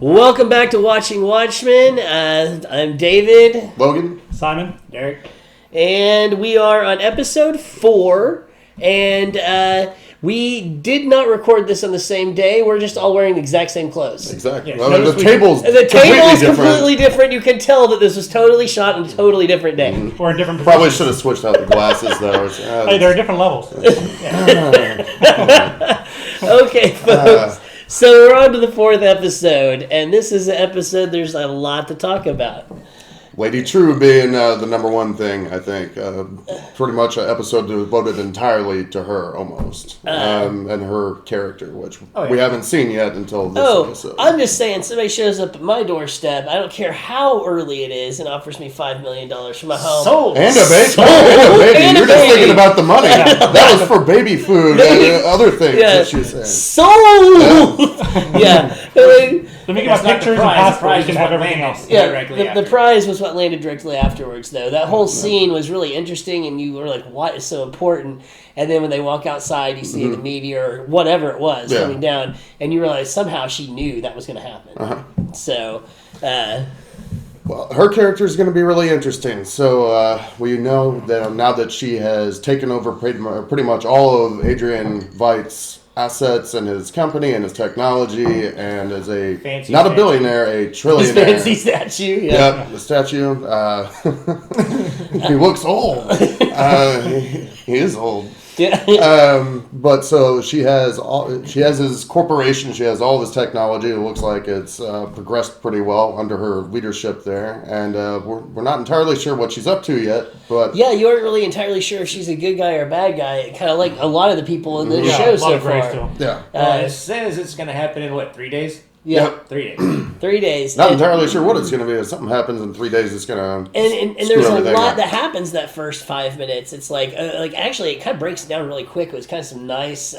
Welcome back to Watching Watchmen. I'm David. Logan. Simon. Derek. And we are on episode 4. And we did not record this on the same day. We're just all wearing the exact same clothes. Exactly. Yes. Well, the table's completely different. You can tell that this was totally shot on a totally different day. Mm-hmm. Or in different Probably positions. should have switched out the glasses, though. Hey, there are different levels. Okay, folks. So we're on to the 4th episode. And this is an episode there's a lot to talk about. Lady True being the number one thing, I think. Pretty much an episode devoted entirely to her, almost. And her character, which we haven't seen yet until this episode. I'm just saying, somebody shows up at my doorstep, I don't care how early it is, and offers me $5 million for my home. Sold. And a baby. Sold. And a baby. And a You're just baby. thinking about the money. That was for baby food and other things that she was saying. Sold! Yeah. Let me get my pictures and passport. We can have everything else. Yeah, the prize was what landed directly afterwards, though. That whole scene was really interesting, and you were like, what is so important? And then when they walk outside, you see the meteor, or whatever it was, coming down, and you realize somehow she knew that was going to happen. So, well, her character is going to be really interesting. So we know that now that she has taken over pretty much all of Adrian Veidt's assets and his company and his technology, and as a not a billionaire, a trillionaire. his fancy statue. Yep, the statue. He looks old. He is old. Yeah. But so she has his corporation. She has all of his technology. It looks like it's progressed pretty well under her leadership there, and we're not entirely sure what she's up to yet. But Yeah, you aren't really entirely sure if she's a good guy or a bad guy. Kind of like a lot of the people in this show so far. yeah, It says it's going to happen in, 3 days? Yeah, Yep. 3 days. 3 days. Not entirely sure what it's going to be. If something happens in 3 days, it's going to And there's a lot that happens that first 5 minutes. It's like actually it kind of breaks it down really quick. It was kind of some nice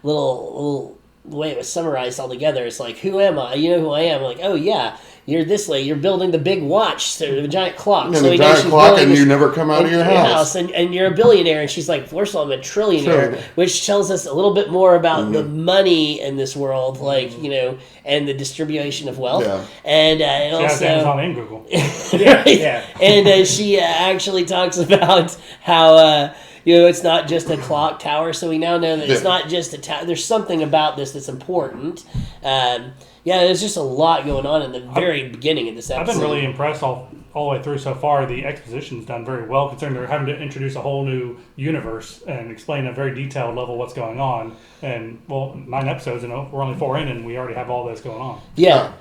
little way it was summarized all together. It's like, who am I? You know who I am? I'm like, oh yeah, you're this lady. You're building the big watch, so the giant clock. And so the he knows giant she's clock, building and this- you never come out of your house. and you're a billionaire. And she's like, first of all, I'm a trillionaire, which tells us a little bit more about the money in this world, like, and the distribution of wealth. Yeah. And She also has Amazon and Google. Yeah. And she actually talks about how it's not just a clock tower. So we now know that it's not just a tower. There's something about this that's important. There's just a lot going on in the very beginning of this episode. I've been really impressed all the way through so far. The exposition's done very well, considering they're having to introduce a whole new universe and explain at a very detailed level what's going on. And, 9 episodes, and we're only 4 in, and we already have all this going on. Yeah.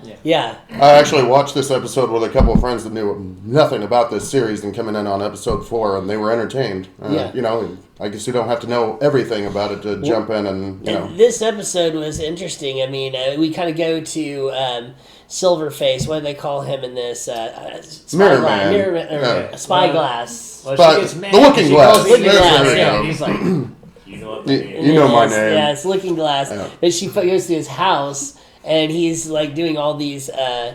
I actually watched this episode with a couple of friends that knew nothing about this series and coming in on episode 4, and they were entertained. I guess you don't have to know everything about it to jump in and. And this episode was interesting. I mean, we kind of go to Silverface. What do they call him in this? Mirror Man. Spyglass. Well, But she gets mad. the Looking She Glass. calls him Looking Glass, Glass, yeah. and he's like, you know what You know my name. Yeah, it's Looking Glass. Yeah. And she goes to his house, and he's like doing all these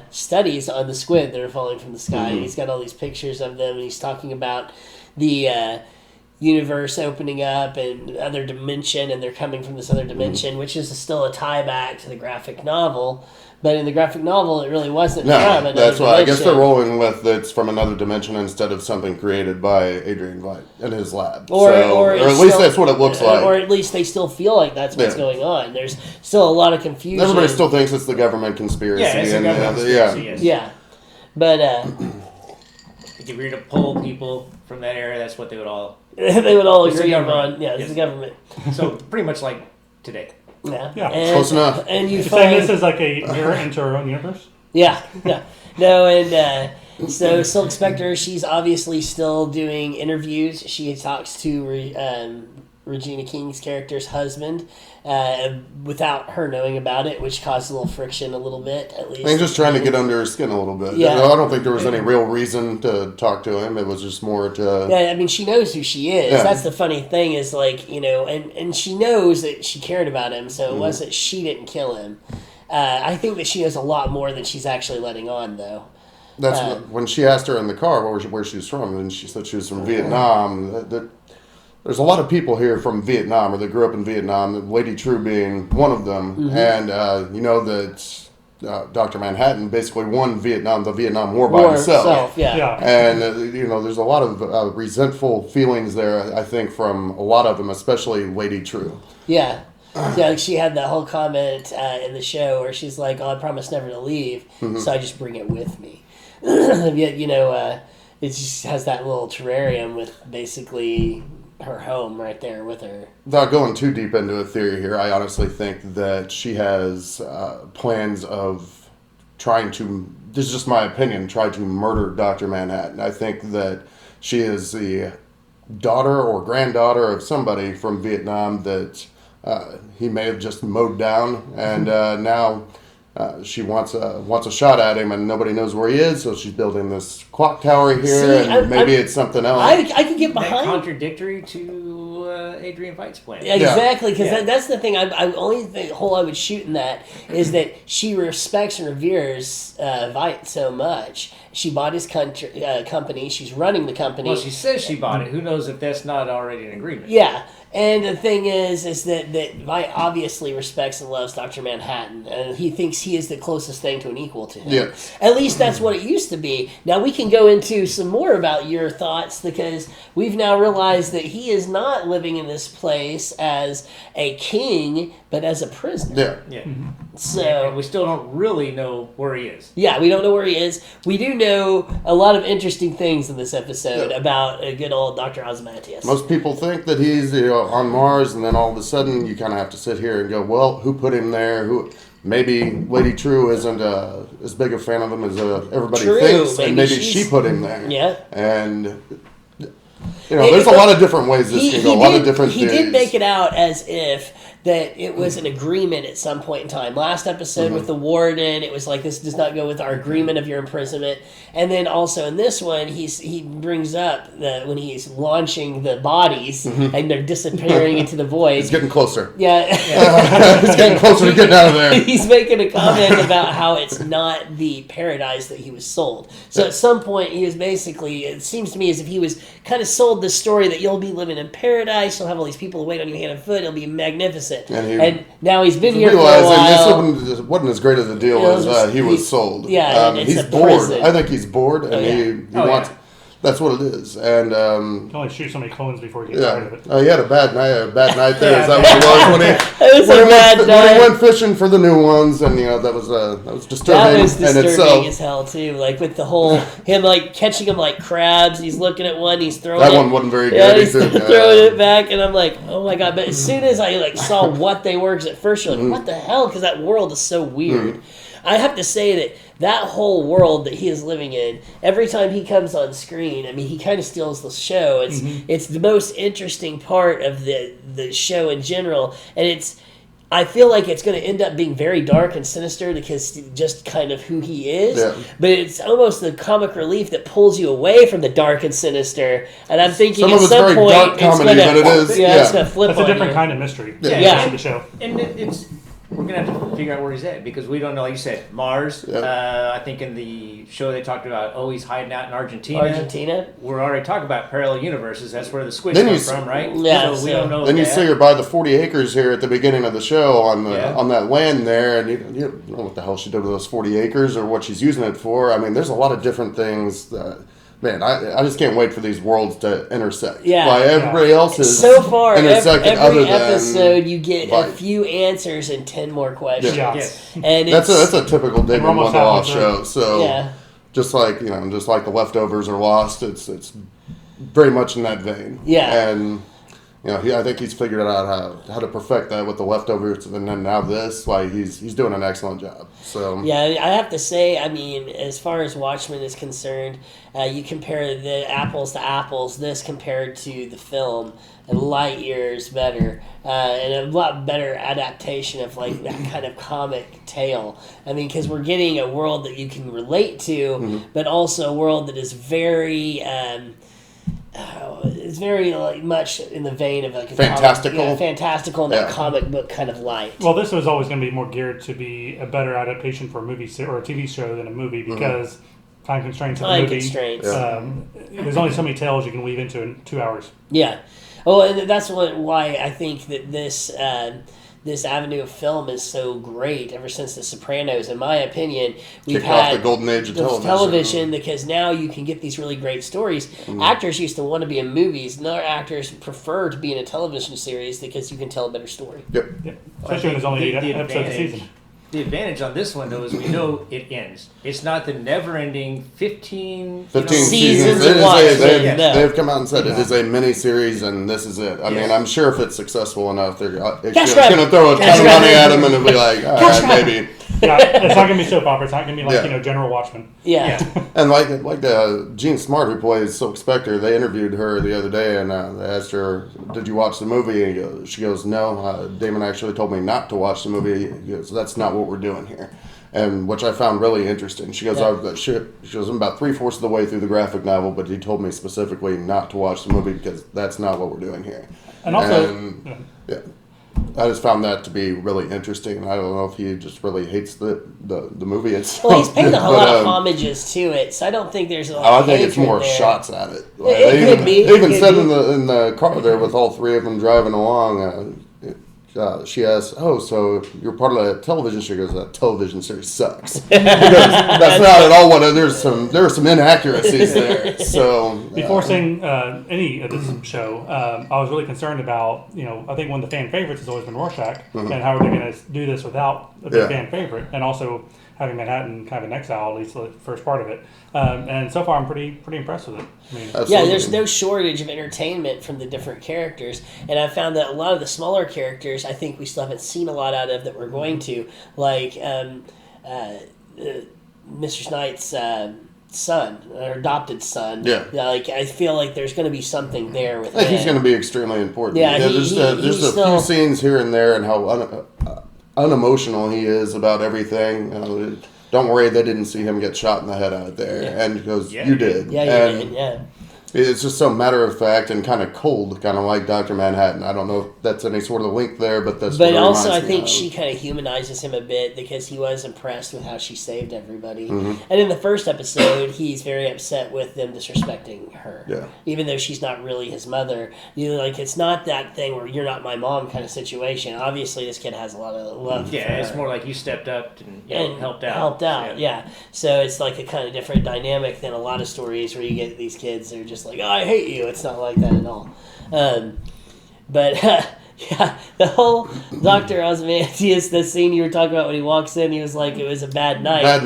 studies on the squid that are falling from the sky. And he's got all these pictures of them, and he's talking about the universe opening up and other dimension, and they're coming from this other dimension, which is still a tie back to the graphic novel. But in the graphic novel, it really wasn't from No, another that's why I guess they're dimension. rolling with it's from another dimension instead of something created by Adrian Veidt in his lab. Or at it's least still- that's what it looks like. Or at least they still feel like that's what's Yeah. going on. There's still a lot of confusion. Everybody still thinks it's the government conspiracy. Yeah, it's a and, government yeah. conspiracy, yes. Yeah. But If you were to poll people from that era, that's what they would all... they would all It's the agree government. on, it's Yes. the government. So, pretty much like today. Yeah. Yeah. And, Close enough. And you You're saying find... this is like a mirror into our own universe? Yeah. No, and so Silk Spectre, she's obviously still doing interviews. She talks to Regina King's character's husband without her knowing about it, which caused a little friction a little bit, at least. I think just trying to get under his skin a little bit. Yeah. I don't think there was any real reason to talk to him. It was just more to... Yeah, I mean, she knows who she is. Yeah. That's the funny thing is, like, and she knows that she cared about him, so it wasn't she didn't kill him. I think that she knows a lot more than she's actually letting on, though. That's when she asked her in the car where she was from, and she said she was from Vietnam. There's a lot of people here from Vietnam, or that grew up in Vietnam, Lady True being one of them. And, that Dr. Manhattan basically won the Vietnam War by himself. Yeah. And, there's a lot of resentful feelings there, I think, from a lot of them, especially Lady True. Yeah. Yeah, like she had that whole comment in the show where she's like, "Oh, I promise never to leave, so I just bring it with me." Yet, it just has that little terrarium with basically her home right there with her. Without going too deep into a theory here, I honestly think that she has plans of trying to, this is just my opinion, try to murder Dr. Manhattan. I think that she is the daughter or granddaughter of somebody from Vietnam that he may have just mowed down, and now she wants a shot at him, and nobody knows where he is, so she's building this clock tower here, and maybe it's something else. I could get behind. That contradictory to Adrian Veidt's plan. Exactly, because that's the thing. I only hole I would shoot in that is that she respects and reveres Veidt so much. She bought his company. She's running the company. Well, she says she bought it. Who knows if that's not already an agreement? Yeah. And the thing is that Veidt obviously respects and loves Dr. Manhattan, and he thinks he is the closest thing to an equal to him. Yes. At least that's what it used to be. Now we can go into some more about your thoughts, because we've now realized that he is not living in this place as a king, but as a prisoner. Yeah. Yeah. So And we still don't really know where he is. yeah, we don't know where he is. We do know a lot of interesting things in this episode about a good old Dr. Ozymandias. Most people think that he's on Mars, and then all of a sudden you kind of have to sit here and go, well, who put him there? Who? Maybe Lady True isn't as big a fan of him as everybody thinks, and maybe she put him there. Yeah. And there's a lot of different ways this can go. A lot of different theories. He did make it out as if that it was an agreement at some point in time. Last episode with the warden, it was like, this does not go with our agreement of your imprisonment. And then also in this one, he brings up when he's launching the bodies and they're disappearing into the void. It's getting closer. Yeah. It's getting closer to getting out of there. He's making a comment about how it's not the paradise that he was sold. So at some point, he was basically, it seems to me as if he was kind of sold this story that you'll be living in paradise, you'll have all these people wait on you hand and foot, it'll be magnificent. And now he's been here for a while. This wasn't as great of a deal as he was sold. Yeah, he's bored. prison. I think he's bored, and he wants. That's what it is. And You can only shoot so many clones before you get tired of it. He had a bad night there. Is that what it was It when he went fishing for the new ones, and that was disturbing. That was in disturbing itself. as hell too. Like with the whole him like catching them like crabs. He's looking at one. He's throwing That it. one wasn't very Yeah, good. he's throwing it back, and I'm like, oh my god! But as soon as I saw what they were, because at first you're like, what the hell? Because that world is so weird. I have to say that whole world that he is living in, every time he comes on screen, I mean, he kind of steals the show. It's the most interesting part of the show in general, and I feel like it's going to end up being very dark and sinister because just kind of who he is. Yeah. But it's almost the comic relief that pulls you away from the dark and sinister. And I'm thinking Some at of it's some very point dark it's comedy, going to but it is, it's going to flip That's a on different you. kind of mystery. Yeah. The show. And we're going to have to figure out where he's at, because we don't know. Like you said, Mars. Yeah. I think in the show they talked about, he's hiding out in Argentina. We're already talking about parallel universes. That's where the squids come from, right? Yeah, So we don't know Then you that. say you're by the 40 acres here at the beginning of the show on that land there, and you don't know what the hell she did with those 40 acres or what she's using it for. I mean, there's a lot of different things that. Man, I just can't wait for these worlds to intersect. Yeah. Like everybody else is So far, intersecting other every than episode you get a Veidt. few answers and 10 more questions. Yeah. Yes. And That's a typical David almost Lindelof halfway show. So yeah. just like The Leftovers are Lost, it's very much in that vein. Yeah. And I think he's figured out how to perfect that with The Leftovers, and then now this. Like he's doing an excellent job. So Yeah, I have to say, I mean, as far as Watchmen is concerned, you compare the apples to apples, this compared to the film, and light years better, and a lot better adaptation of like that kind of comic tale. I mean, because we're getting a world that you can relate to, but also a world that is very. It's very much in the vein of like a fantastical, fantastical, and that comic book kind of light. Well, this was always going to be more geared to be a better adaptation for a movie or a TV show than a movie because time constraints of the Time movie. constraints. There's only so many tales you can weave into in 2 hours. Yeah. Well, and that's why I think that this avenue of film is so great ever since The Sopranos. In my opinion, we've Kicked had off the golden age of television. because now you can get these really great stories. Actors used to want to be in movies. Now actors prefer to be in a television series because you can tell a better story. Yep. Especially when there's only 8 episodes a season. The advantage on this one, though, is we know it ends. It's not the never-ending 15 seasons of Watchmen. They've come out and said it is a mini-series, and this is it. I mean, I'm sure if it's successful enough, they're going to throw a ton of money at them, and it'll be like, all right, maybe. Yeah, it's not going to be soap opera. It's not going to be like, General Watchmen. Yeah. And like Jean Smart, who plays Silk Spectre, they interviewed her the other day, and they asked her, did you watch the movie? And she goes, no. Damon actually told me not to watch the movie. He goes, that's not what we're doing here. And which I found really interesting. She goes, she goes, I'm about 3/4 of the way through the graphic novel, but he told me specifically not to watch the movie because that's not what we're doing here. And also... I just found that to be really interesting. I don't know if he just really hates the movie itself. Well, he's paid a lot of homages to it, so I don't think there's a lot of I think it's more there. shots at it. It could be. They even said in the car there with all three of them driving along, she asked, "Oh, so you're part of that television?" She goes, "That television series sucks." Because that's not at all what there are some inaccuracies there. So before seeing any of this show, I was really concerned about, I think one of the fan favorites has always been Rorschach, and how are they going to do this without a big fan favorite, and also having Manhattan kind of in exile, at least the first part of it. And so far, I'm pretty impressed with it. I mean, there's no shortage of entertainment from the different characters, and I found that a lot of the smaller characters, I think we still haven't seen a lot out of that we're going to, like Mr. Knight's son, or adopted son. Yeah. Like, I feel like there's going to be something there with I think him. he's going to be extremely important. Yeah, there's a few scenes here and there, and how unemotional he is about everything. Don't worry, they didn't see him get shot in the head out there. Yeah. And he goes, you did. Yeah, you did, yeah. It's just so matter of fact and kind of cold, kind of like Dr. Manhattan. I don't know if that's any sort of link there, but that's. But also, I think she kind of humanizes him a bit because he was impressed with how she saved everybody. And in the first episode, he's very upset with them disrespecting her. Yeah. Even though she's not really his mother, it's not that thing where you're not my mom kind of situation. Obviously, this kid has a lot of love. Yeah, it's more like you stepped up and helped out. Yeah. So it's like a kind of different dynamic than a lot of stories where you get these kids that are just like, oh, I hate you. It's not like that at all. Yeah, the whole Dr. Ozymandias, the scene you were talking about when he walks in, he was like, it was a bad night. I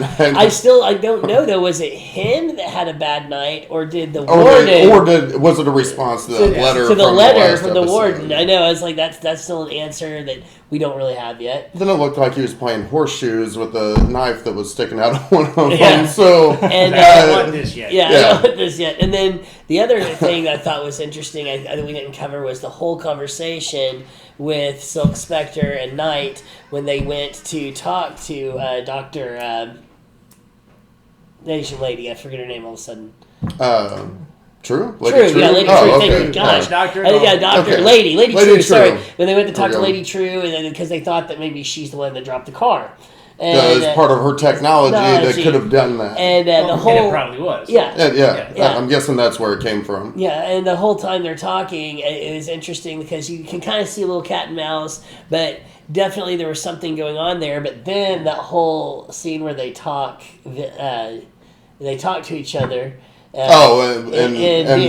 don't know, though. Was it him that had a bad night, or did the warden? Was it a response to the letter from the warden? I know. I was like, that's still an answer that we don't really have yet. Then it looked like he was playing horseshoes with a knife that was sticking out of one of them. So, and I don't want this yet. I don't want this yet. And then the other thing I thought was interesting, I we didn't cover, was the whole conversation with Silk Spectre and Knight when they went to talk to Dr. Asian lady. I forget her name all of a sudden. True? Lady True. Lady True. Okay. Thank you. Gosh. Doctor. Okay. Lady True. Sorry. When they went to talk to go. Lady True, and because they thought that maybe she's the one that dropped the car. And, as part of her technology that could have done that. And the whole... And it probably was. Yeah. I'm guessing that's where it came from. Yeah, and the whole time they're talking, it was interesting because you can kind of see a little cat and mouse, but definitely there was something going on there. But then that whole scene where they talk to each other... in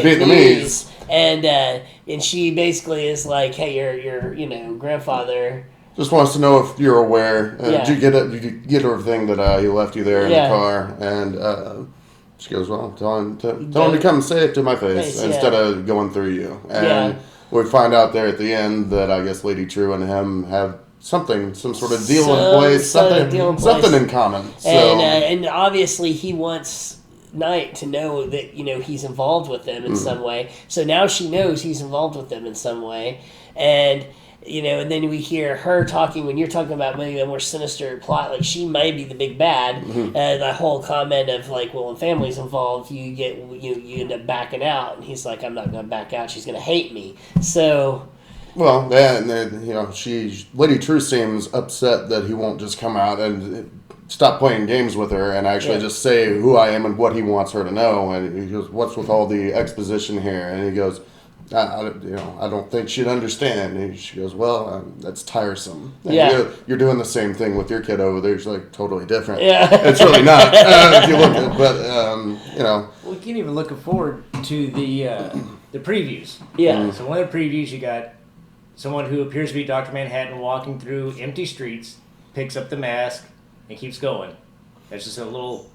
Vietnamese. And she basically is like, hey, your grandfather... Just wants to know if you're aware. Did you get everything that he left you there in the car? And she goes, well, tell him to come say it to my face instead of going through you. And we find out there at the end that I guess Lady True and him have some sort of deal in place, something in common. So. And obviously he wants Knight to know that he's involved with them in some way. So now she knows he's involved with them in some way, and and then we hear her talking when you're talking about maybe a more sinister plot, like she may be the big bad. The whole comment of like, well, when family's involved, you end up backing out, and he's like, I'm not going to back out. She's going to hate me. So. Well, then Lady True seems upset that he won't just come out and stop playing games with her and actually just say who I am and what he wants her to know. And he goes, what's with all the exposition here? And he goes, I don't think she'd understand. And she goes, well, that's tiresome. And you're doing the same thing with your kid over there. It's like totally different. Yeah. It's really not, if you look at it. But, Well, we can't even look forward to the previews. Yeah. So one of the previews, you got someone who appears to be Dr. Manhattan walking through empty streets, picks up the mask, and keeps going. That's just a little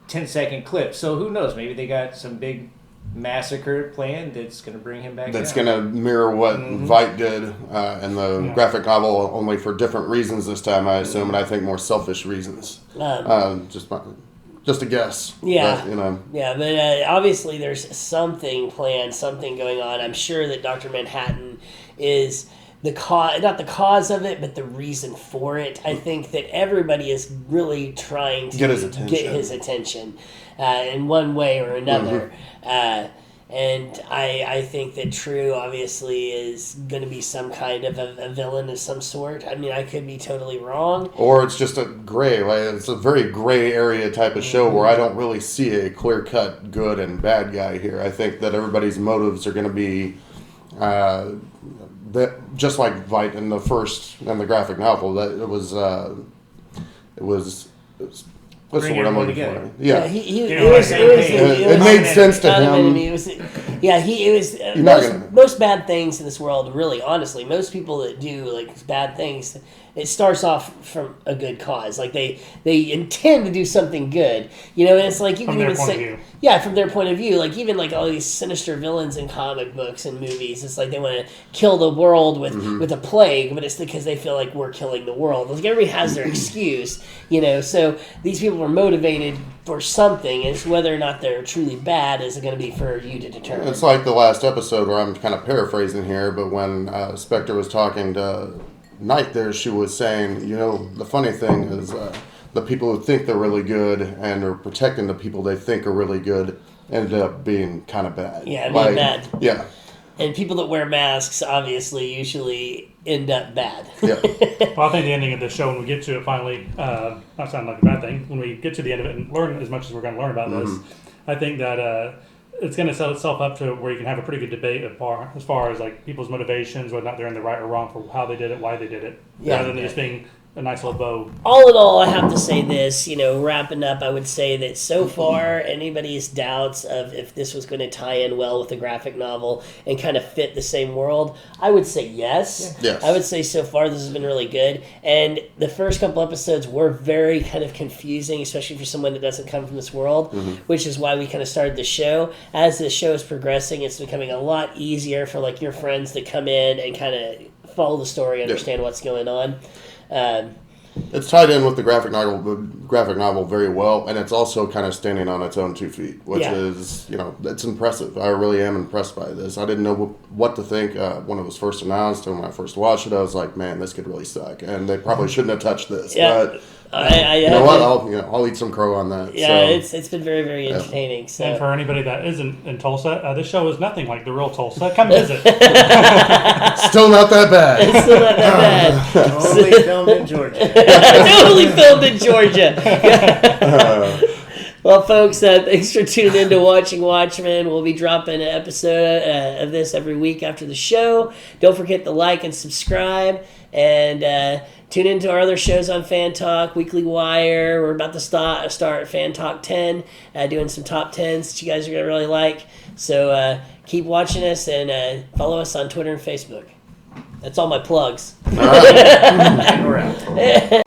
10-second clip. So who knows? Maybe they got some big massacre planned that's going to bring him back. That's going to mirror what Veidt did in the graphic novel, only for different reasons this time, I assume, and I think more selfish reasons. Just a guess. Yeah. But, Yeah, but obviously there's something planned, something going on. I'm sure that Dr. Manhattan is the cause, not the cause of it, but the reason for it. I think that everybody is really trying to get his attention in one way or another. And I think that True obviously is going to be some kind of a villain of some sort. I mean, I could be totally wrong. Or it's just a gray, like it's a very gray area type of show where I don't really see a clear-cut good and bad guy here. I think that everybody's motives are going to be that just like Veidt in the graphic novel. That it was what's the word I'm looking for? Yeah, it made sense to him. Most bad things in this world, really, honestly, most people that do like bad things, it starts off from a good cause. Like they intend to do something good, and it's like you can even say, from their point of view. Like even like all these sinister villains in comic books and movies, it's like they want to kill the world with a plague, but it's because they feel like we're killing the world. Like everybody has their excuse, So these people are motivated for something. It's whether or not they're truly bad is going to be for you to determine. It's like the last episode where I'm kind of paraphrasing here, but when Spectre was talking to Knight there, she was saying, the funny thing is the people who think they're really good and are protecting the people they think are really good ended up being kind of bad. Yeah, being bad. Yeah. And people that wear masks obviously usually end up bad. Yeah. Well, I think the ending of the show, when we get to it finally, not sound like a bad thing, when we get to the end of it and learn as much as we're going to learn about this, I think that it's going to set itself up to where you can have a pretty good debate as far as like people's motivations, whether or not they're in the right or wrong for how they did it, why they did it, rather than just being a nice little bow. All in all, I have to say this, wrapping up, I would say that so far, anybody's doubts of if this was going to tie in well with the graphic novel and kind of fit the same world, I would say yes. Yes. I would say so far this has been really good. And the first couple episodes were very kind of confusing, especially for someone that doesn't come from this world, which is why we kind of started the show. As the show is progressing, it's becoming a lot easier for like your friends to come in and kind of follow the story, understand what's going on. It's tied in with the graphic novel very well, and it's also kind of standing on its own 2 feet, which is, it's impressive. I really am impressed by this. I didn't know what to think when it was first announced, and when I first watched it, I was like, man, this could really suck, and they probably shouldn't have touched this. Yeah. But you know what? I'll eat some crow on that. Yeah, so. It's been very, very entertaining. So. And for anybody that isn't in Tulsa, this show is nothing like the real Tulsa. Come visit. Still not that bad. It's still not that bad. Totally filmed in Georgia. Totally filmed in Georgia. Well, folks, thanks for tuning in to Watching Watchmen. We'll be dropping an episode of this every week after the show. Don't forget to like and subscribe. And tune into our other shows on Fan Talk, Weekly Wire. We're about to start Fan Talk 10, doing some top 10s that you guys are going to really like. So keep watching us and follow us on Twitter and Facebook. That's all my plugs. All right. And we're out.